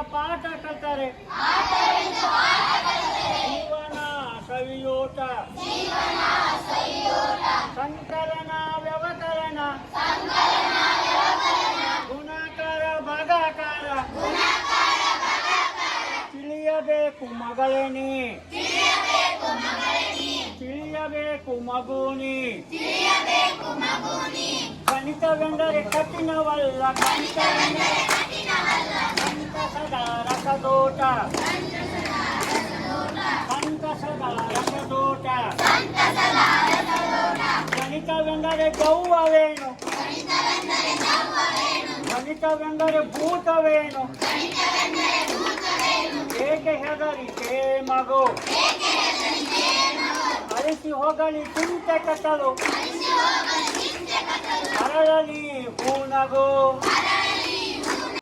ಪಾಠ ಕಲ್ತಾರೆ ಜೀವನ ಸವಿಯೋಟ ಸಂಕಲನ ವ್ಯವಕರಣ ಗುಣಾಕಾರ ಭಾಗಾಕಾರ ತಿಳಿಯಬೇಕು ಮಗಳೇನಿ ತಿಳಿಯಬೇಕು ಮಗುನಿ ಗಣಿತವೆಂದರೆ ಕಠಿಣವಲ್ಲ ಸಂತಸದ ರಸದೋಟ ಸಂತಸದ ರಸದೋಟ ಗಣಿತವೆಂದರೆ ಗೌರವೇನು ಗಣಿತವೆಂದರೆ ಭೂತವೇನು ಏಕೆ ಹೆದರಿಕೆ ಮಗು ಅಳಿಸಿ ಹೋಗಲಿ ಚಿಂತೆ ಕಟ್ಟಲು ಅರಳಲಿ ಹೂನಗು